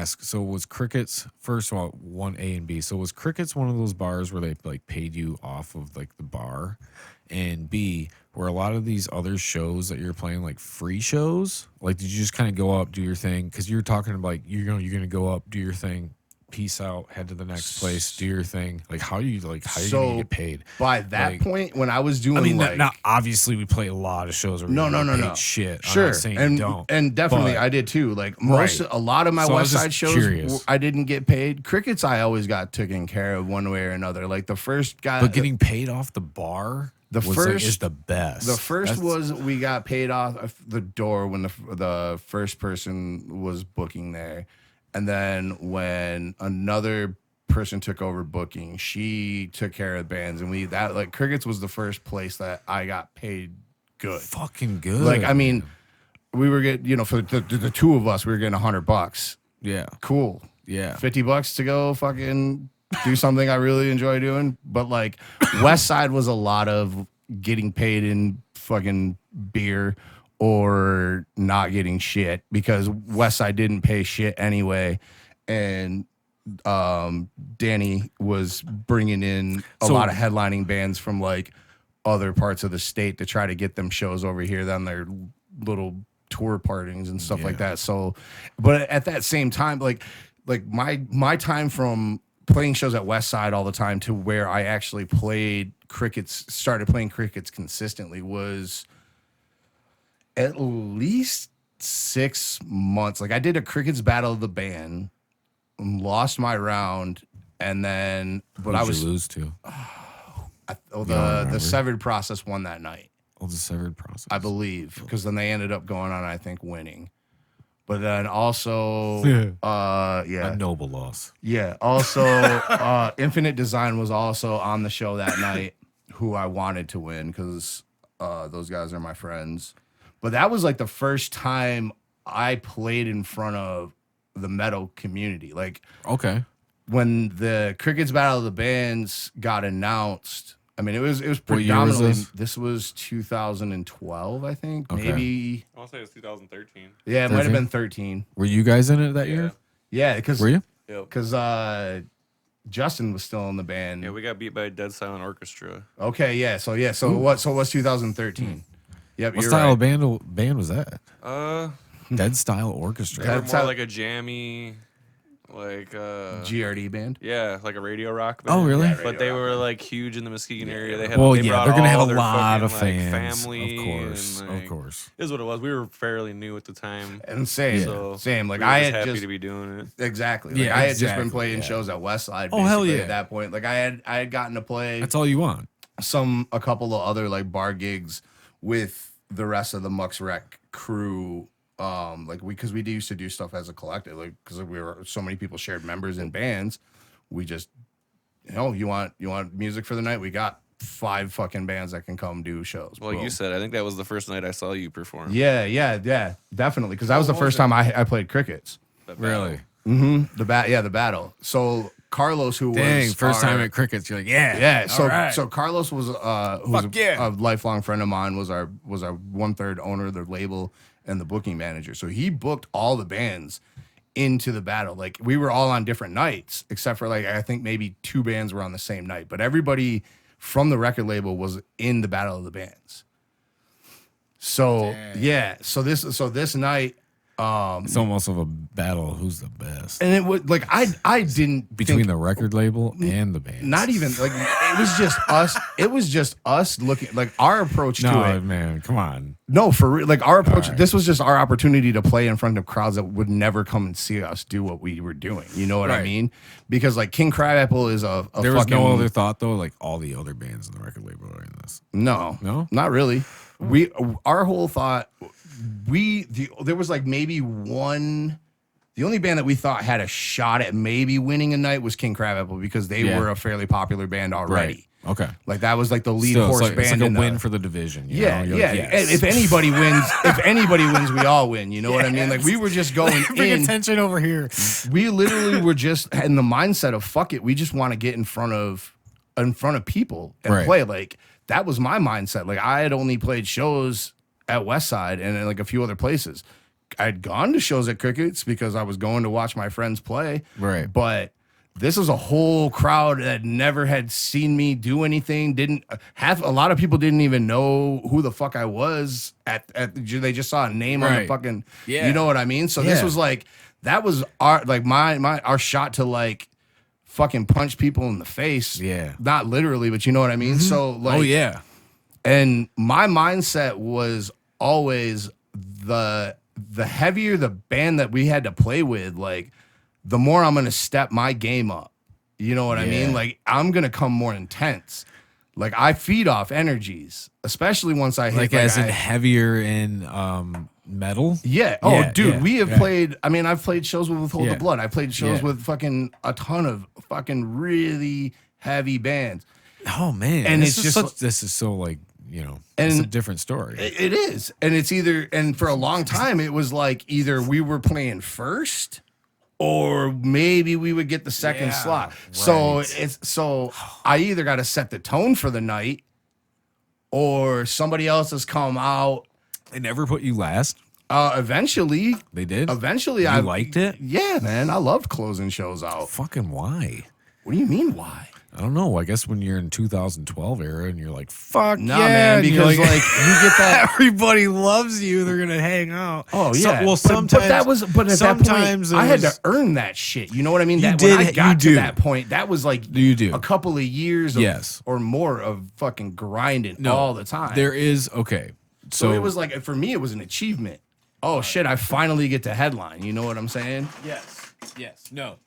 ask. So was Crickets first of all one A and B? So was Crickets one of those bars where they like paid you off of like the bar, and B were a lot of these other shows that you're playing like free shows? Like did you just kind of go up, do your thing? Because you're talking about like you're gonna go up, do your thing, peace out, head to the next place, do your thing. Like how are you gonna get paid? By that point, when I was doing, I mean, not obviously we play a lot of shows where we don't get paid shit. Sure, I'm not saying you don't, and definitely I did too. Like a lot of my West Side shows, I didn't get paid. Crickets, I always got taken care of one way or another. Like the first guy, but getting paid off the bar. Is the best. The first was we got paid off the door when the first person was booking there, and then when another person took over booking, she took care of bands, and Crickets was the first place that I got paid good, fucking good. Like I mean, we were getting for the two of us, we were getting $100. Yeah, cool. Yeah, $50 to go fucking do something I really enjoy doing. But like West Side was a lot of getting paid in fucking beer or not getting shit because West Side didn't pay shit anyway. And Danny was bringing in a lot of headlining bands from like other parts of the state to try to get them shows over here on their little tour partings and stuff like that. So, but at that same time, like my time from playing shows at West Side all the time to where I actually started playing Crickets consistently was at least 6 months. Like I did a Crickets Battle of the Band, lost my round, and then Who'd you lose to? The Severed Process won that night. Oh, the Severed Process, I believe, because then they ended up going on, I think, winning. But then also, a noble loss. Yeah. Also, Infinite Design was also on the show that night, who I wanted to win because those guys are my friends. But that was like the first time I played in front of the metal community. Like, okay, when the Crickets Battle of the Bands got announced. I mean, it was predominantly. This was 2012, I think. Okay. Maybe. I want to say it was 2013. Yeah, it might have been 13. Were you guys in it that year? Yeah, because were you? Because Justin was still in the band. Yeah, we got beat by a Dead Silent Orchestra. Okay, yeah. So it was 2013. Yep. What style of band was that? Dead Style Orchestra. They were more like a jammy. Like GRD band, yeah, like a radio rock band. Oh, really? Yeah, but they were like huge in the Muskegon area. They had, they're gonna have a lot of fans, family, of course. Is what it was. We were fairly new at the time, and same. Like we I were had happy to be doing it. Exactly. Like, I had just been playing shows at Westside. Oh hell yeah! At that point, like I had gotten to play. That's all you want. A couple of other like bar gigs with the rest of the Mux Rec crew. Because we used to do stuff as a collective, like because we were so many people shared members in bands, we just, you want music for the night? We got 5 fucking bands that can come do shows. Well, you said, I think that was the first night I saw you perform. Yeah, definitely, because that was the first time I played Crickets. Really? Mm-hmm. The battle. So Carlos, who was first time at Crickets, you're like, yeah. So Carlos was a lifelong friend of mine. Was our 1/3 owner of the label and the booking manager. So he booked all the bands into the battle. Like we were all on different nights, except for like I think maybe 2 bands were on the same night. But everybody from the record label was in the battle of the bands. So so this night. It's almost of a battle of who's the best. And it was like I didn't between the record label and the band. Not even like it was just us. It was just us looking like our approach to it. No, man, come on. No, for real. Like our approach. Right. This was just our opportunity to play in front of crowds that would never come and see us do what we were doing. You know what I mean? Because like King Crabapple is a there was no other thought though. Like all the other bands in the record label are in this. No, not really. Our whole thought. There was like maybe one. The only band that we thought had a shot at maybe winning a night was King Crabapple because they were a fairly popular band already. Right. Okay, like that was like the lead horse band. It's like a win for the division. Yeah. Like, yes. If anybody wins, we all win. You know what I mean? Like we were just going bring attention over here. We literally were just in the mindset of fuck it. We just want to get in front of people and play. Like that was my mindset. Like I had only played shows at Westside and like a few other places. I'd gone to shows at Crickets because I was going to watch my friends play. Right. But this was a whole crowd that never had seen me do anything. A lot of people didn't even know who the fuck I was they just saw a name on the Right. fucking, Yeah. you know what I mean? So this Yeah. was like, that was our shot to like fucking punch people in the face. Yeah. Not literally, but you know what I mean? So like, Oh yeah. and my mindset was always the heavier the band that we had to play with, like the more I'm gonna step my game up. You know what I mean? Yeah. Like I'm gonna come more intense. Like I feed off energies, especially once I hit Like as in heavier in metal. yeah. Oh, Yeah, dude, yeah, we have yeah. played. I mean, I've played shows with Withhold Yeah. the Blood. I played shows Yeah. with fucking a ton of fucking really heavy bands. Oh man. And this it's is just this is so like, it's a And different story. It is. And it's either, and for a long time, it was like either we were playing first or maybe we would get the second Yeah, slot. So right. so I either got to set the tone for the night or somebody else has come out. They never put you last. Eventually, They did. eventually You I liked it? Yeah, man. I loved closing shows out. Fucking why? What do you mean, why? I don't know. I guess when you're in 2012 era and you're like, fuck Nah, yeah, man, and you're because like you get that. everybody loves you, they're gonna hang out. Oh yeah. Well, But sometimes that was. But at that sometimes point, I had to there's- earn that shit. You know what I mean? You That when I did- got you to do. that point, that was like You do. a couple of years, Yes. or more of fucking grinding No, all the time. There is okay. so it was like for me, it was an achievement. Oh shit! I finally get to headline. You know what I'm saying? yes. No.